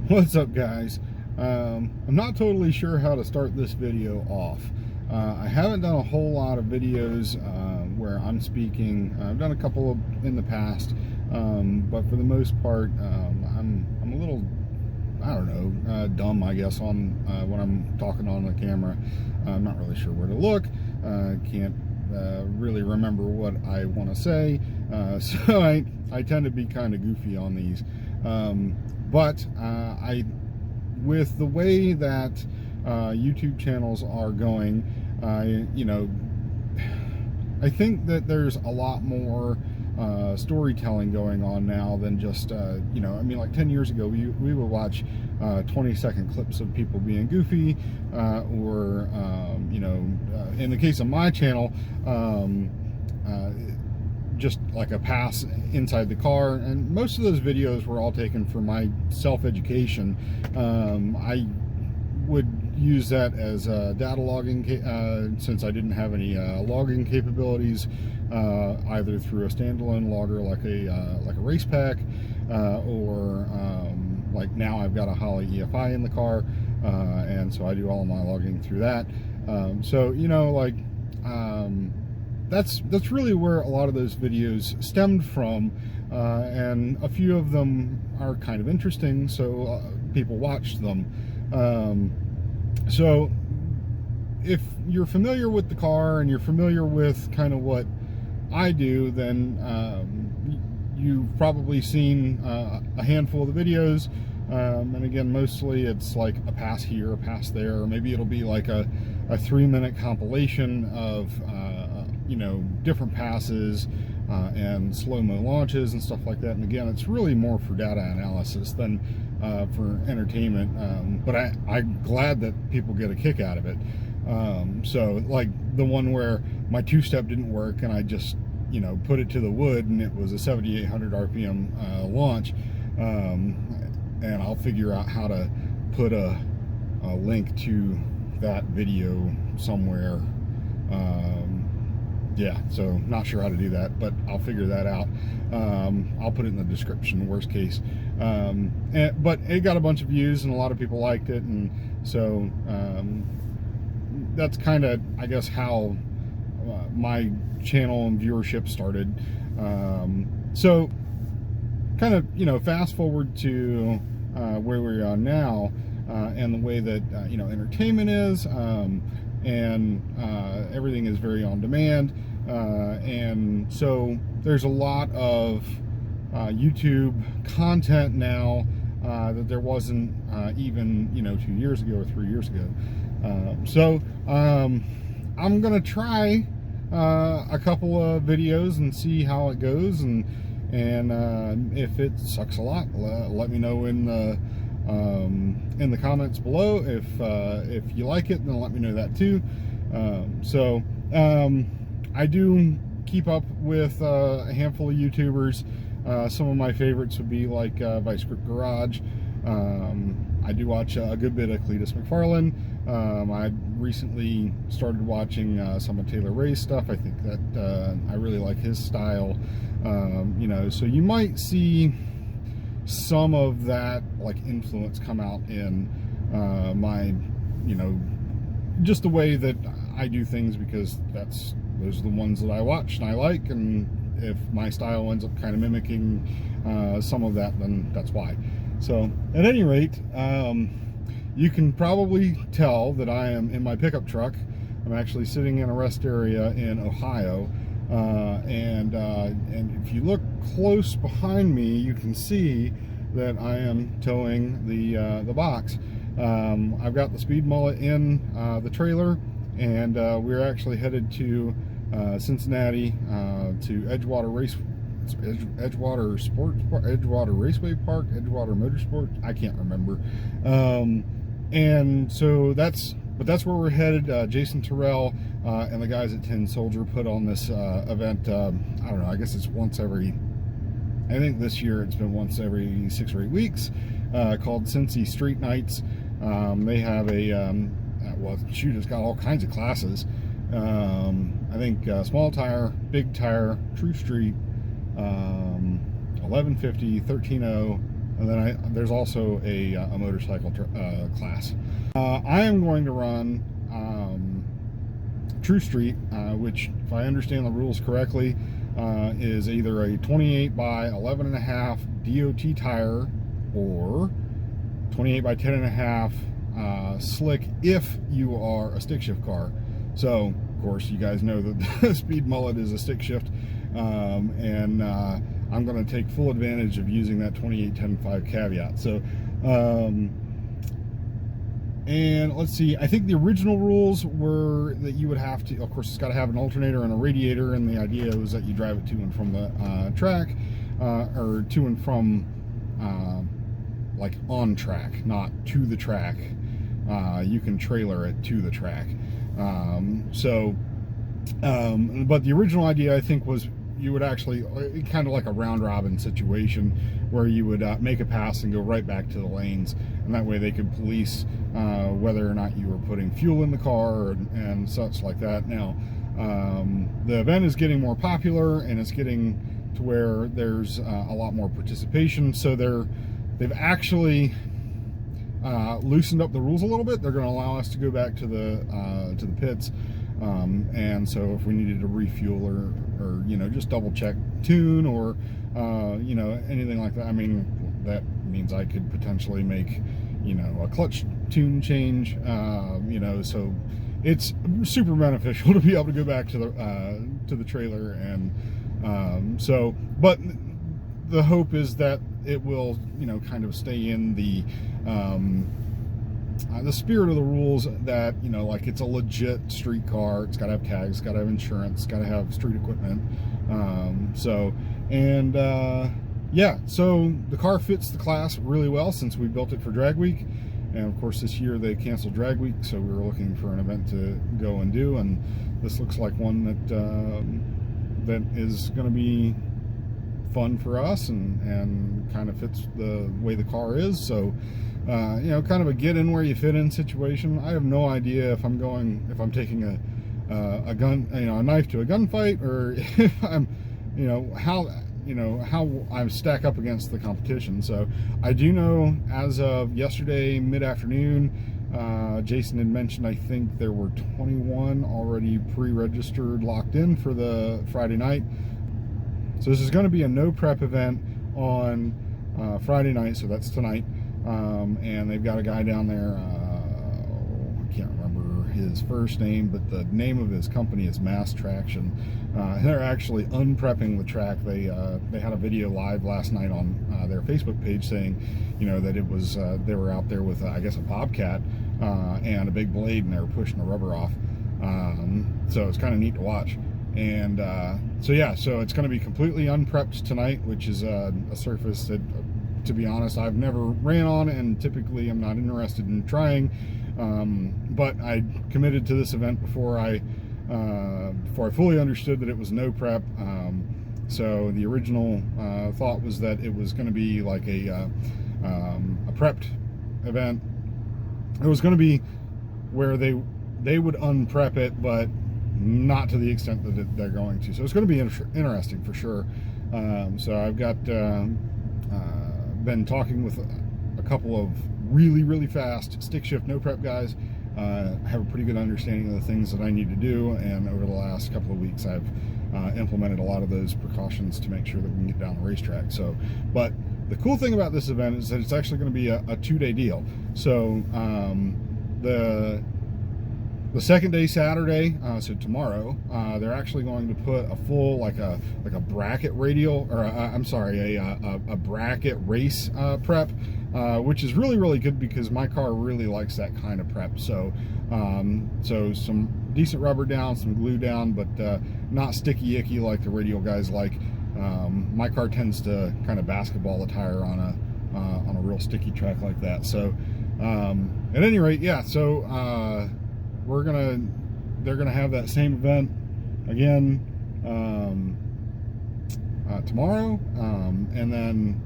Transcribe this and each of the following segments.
What's up, guys? I'm not totally sure how to start this video off. I haven't done a whole lot of videos where I'm speaking. I've done a couple in the past, but for the most part, I'm a little, I don't know, dumb, I guess, on when I'm talking on the camera. I'm not really sure where to look. Can't really remember what I want to say, so I tend to be kind of goofy on these. But with the way that YouTube channels are going, you know, I think that there's a lot more storytelling going on now than just, you know, I mean, like 10 years ago, we would watch 20-second clips of people being goofy, or, you know, in the case of my channel, just like a pass inside the car, and most of those videos were all taken for my self-education. I would use that as data logging, since I didn't have any logging capabilities, either through a standalone logger like a race pack, or like now I've got a Holly EFI in the car, and so I do all of my logging through that. So, you know, like, that's really where a lot of those videos stemmed from, and a few of them are kind of interesting, so people watched them. So if you're familiar with the car and you're familiar with kind of what I do, then you've probably seen a handful of the videos, and again, mostly it's like a pass here, a pass there, or maybe it'll be like a 3-minute compilation of you know, different passes and slow-mo launches and stuff like that. And again, it's really more for data analysis than for entertainment, but I'm glad that people get a kick out of it. So like the one where my two-step didn't work and I just, you know, put it to the wood and it was a 7,800 RPM launch, and I'll figure out how to put a link to that video somewhere. Yeah, so not sure how to do that, but I'll figure that out. I'll put it in the description, worst case. But it got a bunch of views and a lot of people liked it, and so that's kind of, I guess, how my channel and viewership started. So kind of, you know, fast forward to where we are now, and the way that you know, entertainment is, and everything is very on demand, and so there's a lot of YouTube content now that there wasn't even, you know, 2 years ago or 3 years ago. So I'm gonna try a couple of videos and see how it goes, and if it sucks a lot, let me know in the comments below. If you like it, then let me know that too. So I do keep up with a handful of YouTubers. Some of my favorites would be like Vice Grip Garage. I do watch a good bit of Cleves McFarlane. I recently started watching some of Taylor Ray's stuff. I think that I really like his style. You know, so you might see some of that like influence come out in my, you know, just the way that I do things, because those are the ones that I watch and I like, and if my style ends up kind of mimicking some of that, then that's why. So at any rate, you can probably tell that I am in my pickup truck. I'm actually sitting in a rest area in Ohio, and if you look close behind me, you can see that I am towing the box. I've got the SpeedMullet in the trailer, and we're actually headed to Cincinnati, to Edgewater Edgewater Raceway Park, Edgewater Motorsport, I can't remember. And so that's where we're headed. Jason Terrell and the guys at Tin Soldier put on this event. I don't know, I guess it's once every, I think this year it's been once every 6 or 8 weeks, called Cincy Street Nights. They have a, well, shoot, it's got all kinds of classes. I think small tire, big tire, true street, 1150, 13.0, and then there's also a motorcycle class. I am going to run True Street, which, if I understand the rules correctly, is either a 28 by 11.5 DOT tire or 28 by 10.5 slick if you are a stick shift car. So, of course, you guys know that the SpeedMullet is a stick shift, and I'm going to take full advantage of using that 28-10-5 caveat. So, and let's see, I think the original rules were that you would have to, of course, it's got to have an alternator and a radiator, and the idea was that you drive it to and from the track, or to and from, like, on track, not to the track. You can trailer it to the track. But the original idea, I think, was you would actually, kind of like a round robin situation, where you would make a pass and go right back to the lanes, and that way they could police whether or not you were putting fuel in the car and such like that. Now, the event is getting more popular, and it's getting to where there's a lot more participation, so they've actually loosened up the rules a little bit. They're going to allow us to go back to the pits, and so if we needed to refuel or just double check tune or anything like that, I mean, that means I could potentially make a clutch tune change, so it's super beneficial to be able to go back to the trailer, and but the hope is that it will kind of stay in the spirit of the rules, that like it's a legit street car. It's got to have tags, it's got to have insurance, it's got to have street equipment, yeah, so the car fits the class really well since we built it for drag week, and of course this year they canceled drag week, so we were looking for an event to go and do, and this looks like one that is going to be fun for us and kind of fits the way the car is. So kind of a get in where you fit in situation. I have no idea if I'm taking a gun, a knife to a gunfight, or if I'm how I stack up against the competition. So I do know as of yesterday mid-afternoon, Jason had mentioned, I think there were 21 already pre-registered, locked in for the Friday night. So this is going to be a no prep event on Friday night, so that's tonight, and they've got a guy down there, I can't remember his first name, but the name of his company is Mass Traction. They're actually unprepping the track. They had a video live last night on their Facebook page saying, that it was they were out there with I guess a bobcat and a big blade, and they were pushing the rubber off. So it's kind of neat to watch. And so it's going to be completely unprepped tonight, which is a surface that, to be honest, I've never ran on, and typically I'm not interested in trying. But I committed to this event before I fully understood that it was no prep. So the original thought was that it was going to be like a prepped event. It was going to be where they would unprep it, but not to the extent that they're going to. So it's going to be interesting for sure. So I've got been talking with a couple of really fast stick shift no prep guys. I have a pretty good understanding of the things that I need to do, and over the last couple of weeks I've implemented a lot of those precautions to make sure that we can get down the racetrack. So, but the cool thing about this event is that it's actually going to be a 2-day deal. So the second day, Saturday, so tomorrow, they're actually going to put a full like a bracket radial, or a bracket race prep, which is really good because my car really likes that kind of prep. So so some decent rubber down, some glue down, but not sticky icky like the radial guys like. My car tends to kind of basketball the tire on a real sticky track like that. So at any rate, yeah, so they're gonna have that same event again tomorrow, and then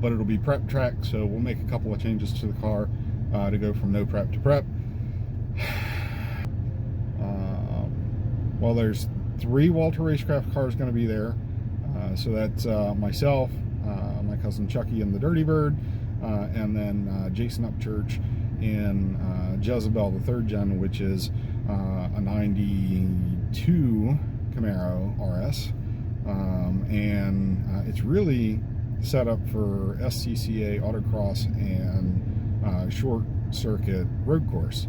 but it'll be prep track, so we'll make a couple of changes to the car to go from no prep to prep. Well, there's 3 Walter Racecraft cars going to be there, so that's myself, my cousin Chucky in the Dirty Bird, and then Jason Upchurch in Jezebel, the 3rd gen, which is a 92 Camaro RS, and it's really set up for SCCA autocross and short circuit road course.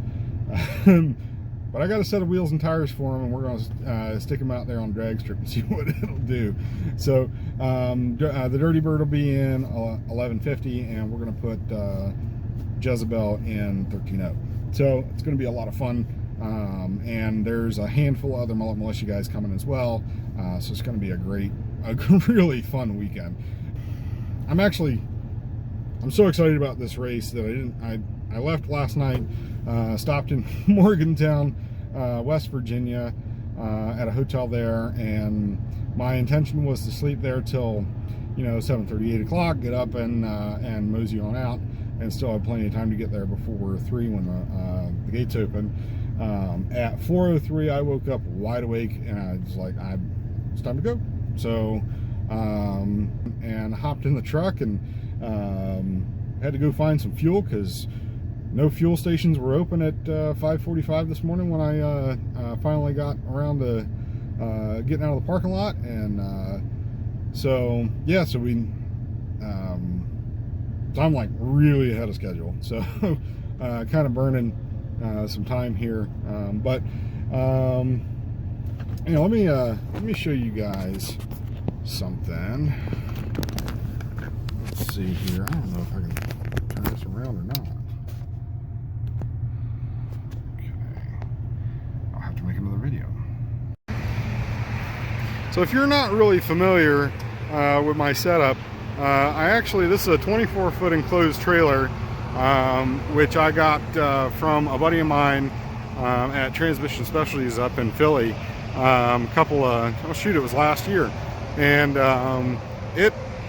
But I got a set of wheels and tires for him, and we're going to stick him out there on drag strip and see what it'll do. So the Dirty Bird will be in 1150, and we're going to put Jezebel in 13.0. So it's going to be a lot of fun, and there's a handful of other Mullet Militia guys coming as well. So it's going to be a really fun weekend. I'm so excited about this race that I left last night, stopped in Morgantown, West Virginia, at a hotel there, and my intention was to sleep there till 7:30, 8 o'clock, get up and mosey on out, and still have plenty of time to get there before 3 when the gates open. At 4:03 I woke up wide awake, and I was like, it's time to go. So and hopped in the truck and had to go find some fuel, because no fuel stations were open at 5:45 this morning when I finally got around to getting out of the parking lot. And so I'm like really ahead of schedule, so kind of burning some time here, but let me show you guys something. Let's see here. I don't know if I can turn this around or not. Okay, I'll have to make another video. So if you're not really familiar with my setup, this is a 24-foot enclosed trailer, which I got from a buddy of mine at Transmission Specialties up in Philly. It was last year, and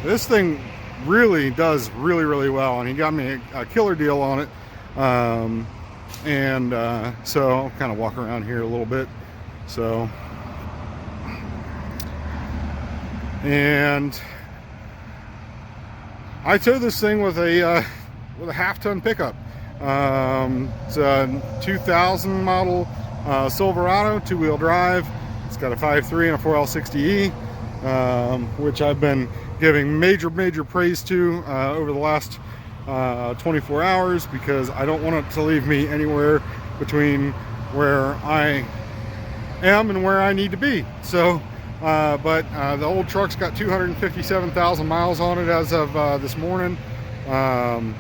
this thing really does really well, and he got me a killer deal on it. So I'll kind of walk around here a little bit. So, and I towed this thing with a half-ton pickup. It's a 2000 model Silverado, 2-wheel drive. It's got a 5.3 and a 4L60E, which I've been giving major praise to over the last 24 hours, because I don't want it to leave me anywhere between where I am and where I need to be. So but the old truck's got 257,000 miles on it as of this morning. Kind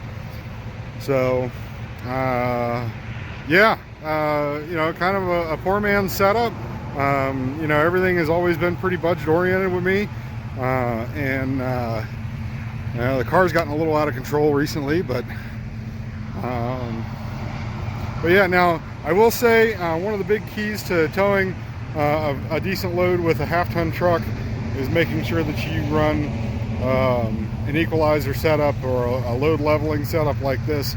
of a poor man's setup. Everything has always been pretty budget oriented with me, the car's gotten a little out of control recently, but yeah. Now I will say one of the big keys to towing a decent load with a half-ton truck is making sure that you run an equalizer setup or a load leveling setup like this.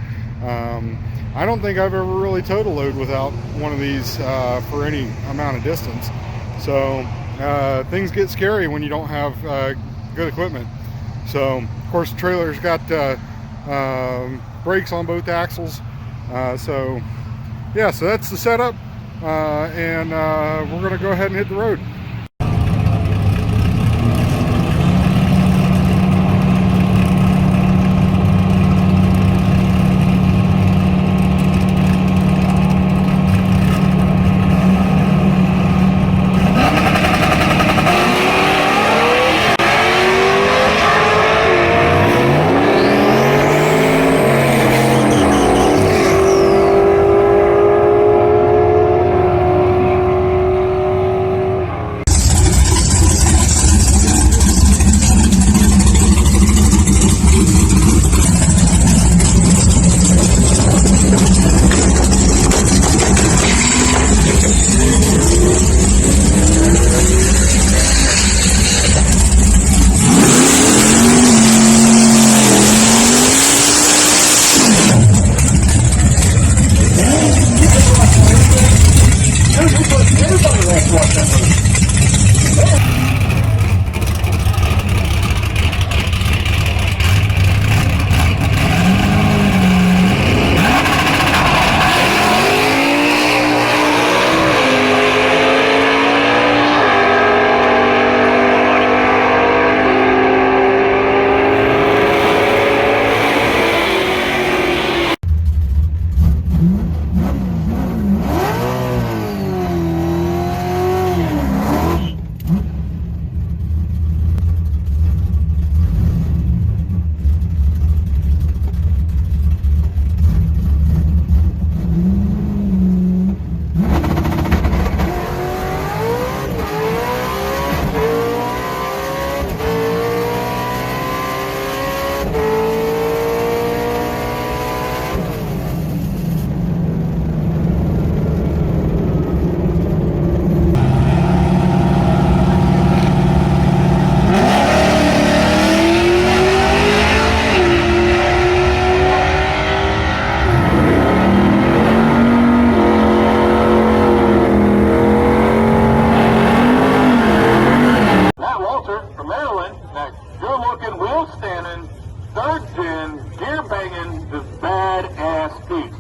I don't think I've ever really towed a load without one of these for any amount of distance. So things get scary when you don't have good equipment. So of course the trailer's got brakes on both axles. So that's the setup, and we're going to go ahead and hit the road. from Maryland, that good-looking, wheel-standing, third-gen, gear-banging, just badass piece.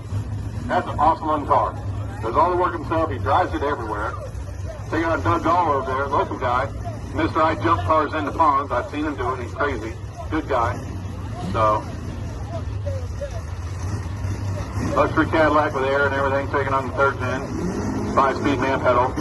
That's an awesome car. Does all the work himself. He drives it everywhere. Taking out Doug Gall over there, local guy. Mr. I jump cars into ponds. I've seen him do it. He's crazy. Good guy. So, luxury Cadillac with air and everything, taking on the third gen. 5-speed man pedal.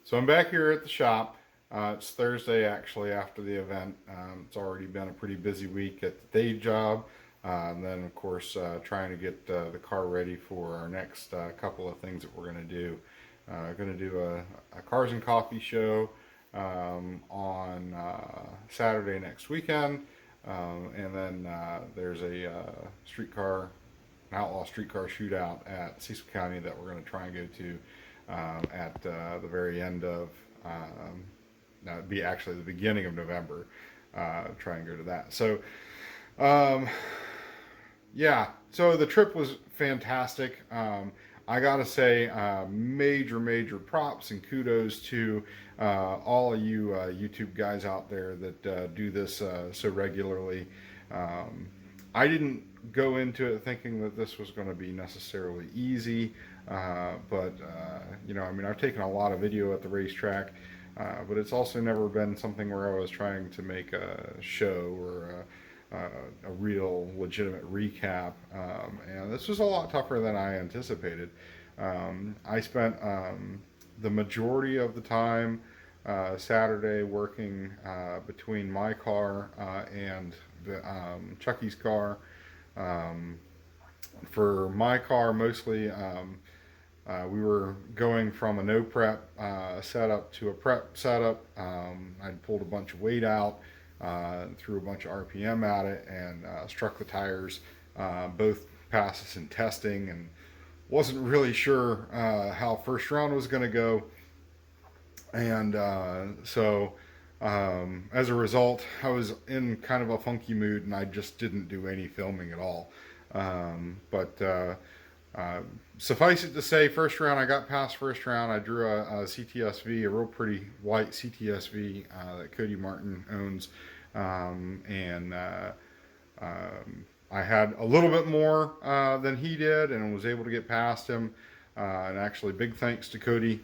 So I'm back here at the shop. It's Thursday actually after the event. It's already been a pretty busy week at the day job. And then of course trying to get the car ready for our next couple of things that we're going to do. Going to do a Cars and Coffee show on Saturday next weekend. And then there's a an outlaw streetcar shootout at Cecil County that we're going to try and go to at the very end of, it'd be actually the beginning of November, try and go to that. So, yeah, so the trip was fantastic. I gotta say, major props and kudos to all of you YouTube guys out there that do this so regularly. I didn't go into it thinking that this was going to be necessarily easy, but you know, I mean, I've taken a lot of video at the racetrack, but it's also never been something where I was trying to make a show or a real legitimate recap, and this was a lot tougher than I anticipated. I spent the majority of the time Saturday working between my car and the, Chucky's car. For my car, mostly we were going from a no prep setup to a prep setup. I'd pulled a bunch of weight out, threw a bunch of RPM at it, and struck the tires. Both passes in testing, and wasn't really sure how first round was going to go. And so as a result, I was in kind of a funky mood, and I just didn't do any filming at all. But suffice it to say, first round, I got past first round. I drew a CTSV, a real pretty white CTSV that Cody Martin owns. And I had a little bit more than he did, and was able to get past him. And actually, big thanks to Cody,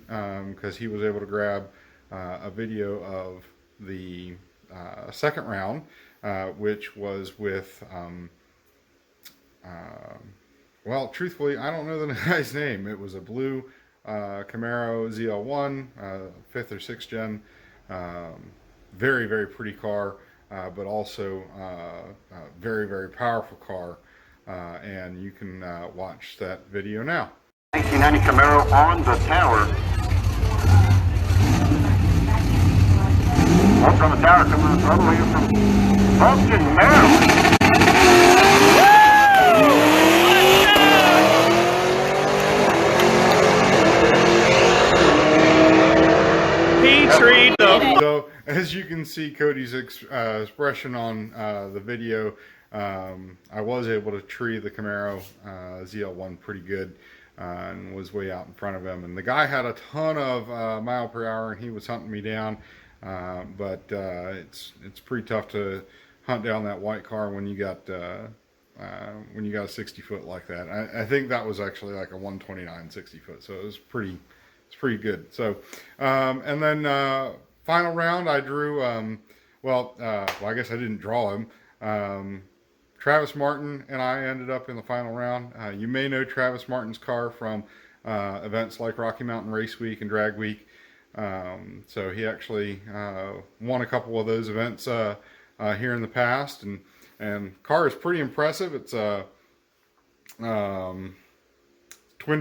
because he was able to grab a video of the second round, which was with, well, truthfully, I don't know the guy's name. It was a blue Camaro ZL1, 5th or 6th gen. Very pretty car, but also a very powerful car. And you can watch that video now. 1990 Camaro on the tower. Up from the tower, coming all the way from Boston, Maryland. So, as you can see Cody's expression on the video, I was able to tree the Camaro ZL1 pretty good, and was way out in front of him. And the guy had a ton of mile per hour, and he was hunting me down. But it's pretty tough to hunt down that white car when you got when you got a 60 foot like that. I think that was actually like a 129 60 foot, so it's pretty good. So and then final round I drew well, I guess I didn't draw him. Travis Martin and I ended up in the final round. You may know Travis Martin's car from events like Rocky Mountain Race Week and Drag Week. So he actually won a couple of those events here in the past, and car is pretty impressive. It's a twin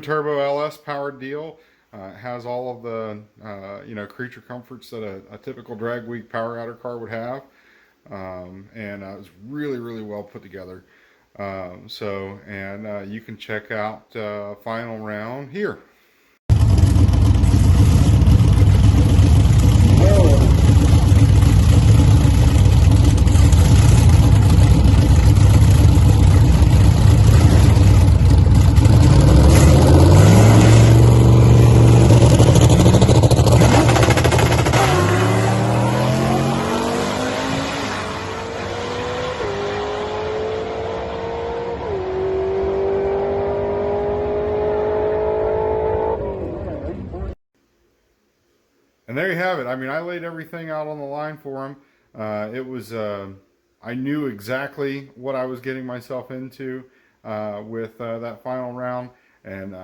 turbo LS powered deal. It has all of the creature comforts that a typical drag week power outer car would have, and it was really well put together. You can check out final round here. And there you have it. I mean, I laid everything out on the line for him. It was, I knew exactly what I was getting myself into with that final round. And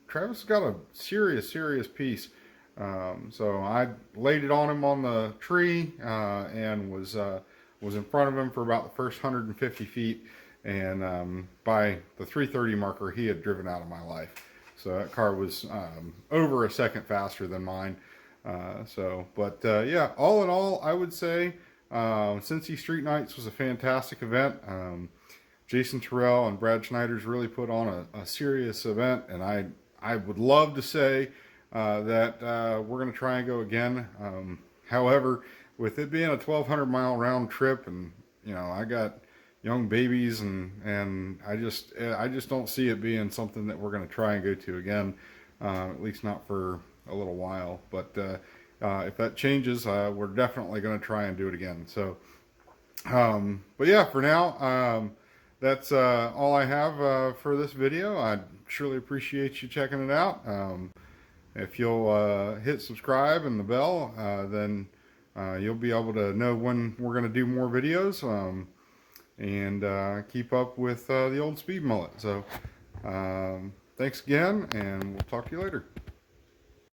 Travis got a serious piece. So I laid it on him on the tree and was in front of him for about the first 150 feet. And by the 3:30 marker, he had driven out of my life. So that car was over a second faster than mine. Yeah, all in all, I would say Cincy Street Nights was a fantastic event. Jason Terrell and Brad Schnieders really put on a serious event, and I would love to say that we're going to try and go again. However, with it being a 1,200 mile round trip, and I got young babies, and I just don't see it being something that we're going to try and go to again, at least not for a little while. But if that changes, we're definitely going to try and do it again. So but yeah, for now, that's all I have for this video. I surely appreciate you checking it out. If you'll hit subscribe and the bell, then you'll be able to know when we're going to do more videos. And keep up with the old SpeedMullet. So thanks again, and we'll talk to you later.